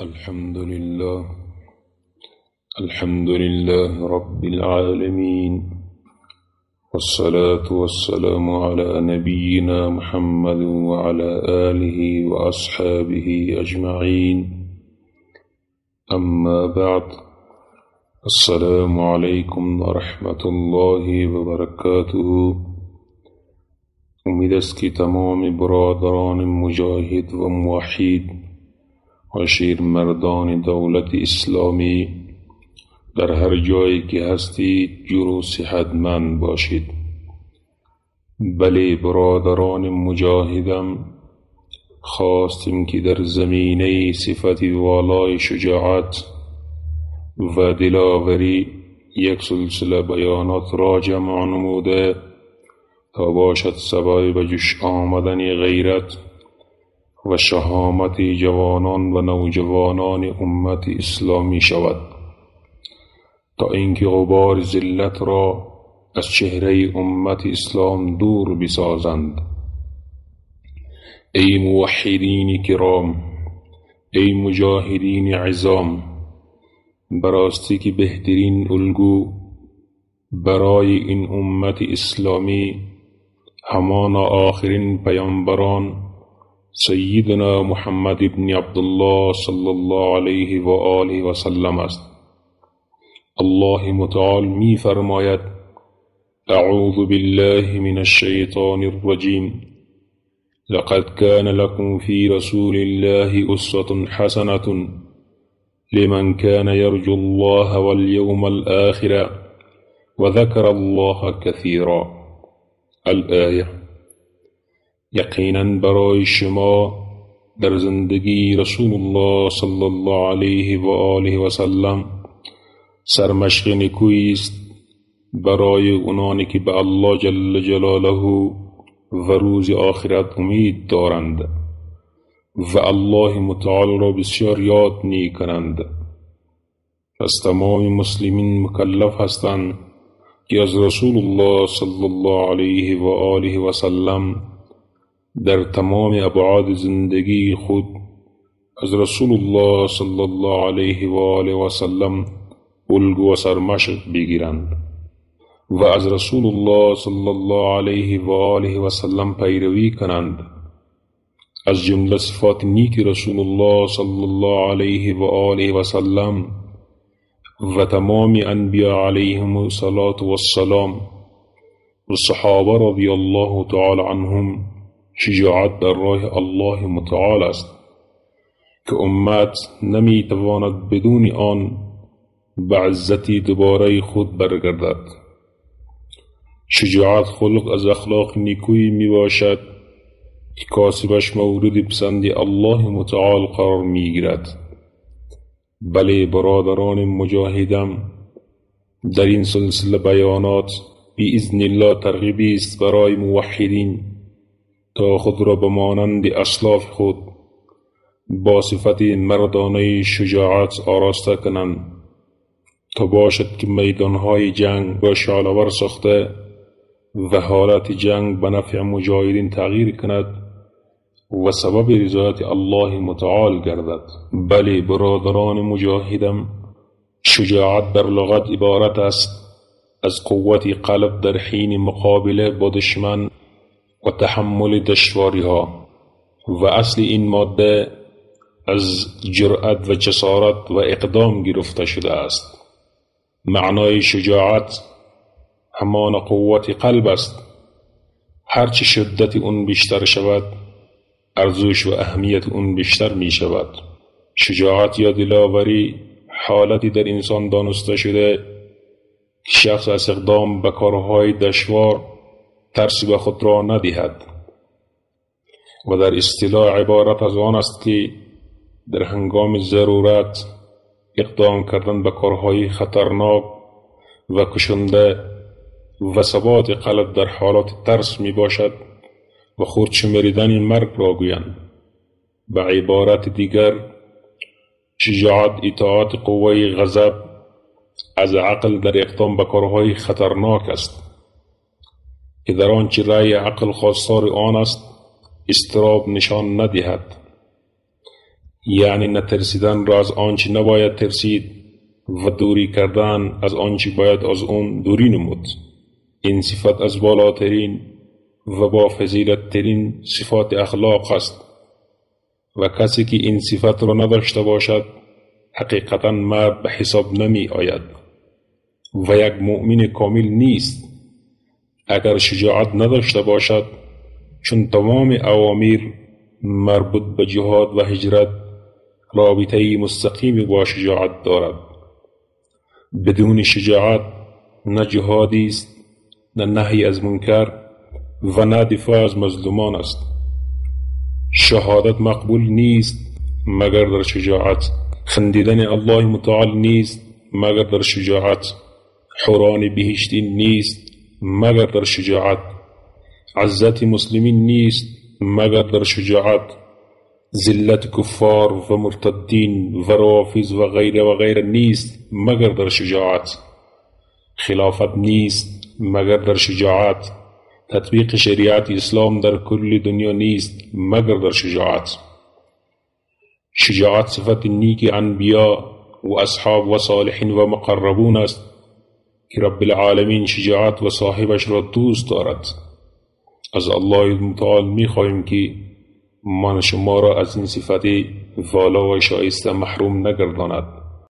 الحمد لله رب العالمين، والصلاة والسلام على نبينا محمد وعلى آله وأصحابه أجمعين. أما بعد، السلام عليكم ورحمة الله وبركاته. امید است که تمام برادران مجاهد و موحد و شیرمردان دولت اسلامی در هر جایی که هستید جور و صحتمند باشید. بله برادران مجاهدم، خواستیم که در زمینه صفت والای شجاعت و دلاوری یک سلسله بیانات را جمع نموده تا باشد سبب جوش آمدن غیرت و شهامت جوانان و نوجوانان امت اسلامی شود، تا اینکه غبار ذلت را از چهره امت اسلام دور بسازند. ای موحدین کرام، ای مجاهدین عظام، براستی که بهترین الگو برای این امت اسلامی همان آخرین پیامبران سیدنا محمد ابن عبدالله صلی الله علیه و آله و سلم است. الله متعال می فرماید: اعوذ بالله من الشیطان الرجیم، لقد كان لكم في رسول الله أسوة حسنة لمن كان يرجو الله واليوم الآخر وذكر الله كثيرا. الآیه. یقیناً برای شما در زندگی رسول الله صلی الله علیه و آله و سلم سرمشق نیکویی است برای اونانی که به الله جل جلاله و روز آخرت امید دارند و الله متعال را بسیار یاد می کنند. پس تمام مسلمین مکلف هستند که از رسول الله صلی الله علیه و آله و سلم در تمام ابعاد زندگی خود از رسول الله صلی الله علیه و آله و سلم الگو و سرمشق بگیرند و از رسول الله صلی الله علیه و آله و سلم پیروی کنند. از جمله صفات نیک رسول الله صلی الله علیه و آله و سلم و تمام انبیاء علیهم الصلاة والسلام و صحابه رضی الله تعالی عنهم شجاعت در راه الله متعال است که امت نمی تواند بدون آن به عزتی دوباره خود برگردد. شجاعت خلق از اخلاق نیکویی می باشد که کاسبش مورد پسند الله متعال قرار می گیرد. بله برادران مجاهدم، در این سلسله بیانات باذن الله ترغیبی است برای موحدین تا خود را به مانند اسلاف خود با صفت مردانه شجاعت آراسته کنند، تا باشد که میدانهای جنگ با شعله‌ور ساخته و حالت جنگ به نفع مجاهدین تغییر کند و سبب رضایت الله متعال گردد. بله برادران مجاهدم، شجاعت در لغت عبارت است از قوت قلب در حین مقابله با دشمن و تحمل دشواری ها، و اصل این ماده از جرأت و جسارت و اقدام گرفته شده است. معنای شجاعت همان قوت قلب است. هرچه شدت اون بیشتر شود ارزش و اهمیت اون بیشتر می شود. شجاعت یا دلاوری حالتی در انسان دانسته شده که شخص از اقدام به کارهای دشوار ترسی به خود را ندهد و در اصطلاح عبارت از آن است که در هنگام ضرورت اقدام کردن به کارهای خطرناک و کشنده و ثبات قلب در حالات ترس می باشد و خود شمریدن مرگ را گویند. به عبارت دیگر شجاعت اطاعت قوه غضب از عقل در اقدام به کارهای خطرناک است که در آنچه رأی عقل خواستار آن است استراب نشان ندهد. یعنی نترسیدن را از آنچه نباید ترسید و دوری کردن از آنچه باید از اون دوری نمود. این صفت از بالاترین و با فضیلت ترین صفات اخلاق است و کسی که این صفت را نداشته باشد حقیقتا مرد به حساب نمی آید و یک مؤمن کامل نیست. اگر شجاعت نداشته باشد، چون تمام اوامر مربوط به جهاد و هجرت رابطه مستقیم با شجاعت دارد. بدون شجاعت نه جهادی است، نه نهی از منکر و نه دفاع از مظلومان است. شهادت مقبول نیست مگر در شجاعت. خندیدن الله متعال نیست مگر در شجاعت. حوران بهشتی نیست مگر در شجاعت. عزت مسلمین نیست مگر در شجاعت. ذلت کفار و مرتدین و روافض و غیره نیست مگر در شجاعت. خلافت نیست مگر در شجاعت. تطبیق شریعت اسلام در کل دنیا نیست مگر در شجاعت. شجاعت صفت نیک انبیا و اصحاب و صالحین و مقربون است که رب العالمین شجاعت و صاحبش را دوست دارد. از الله متعال می خواهیم که من شما را از این صفت والا و شایسته محروم نگرداند.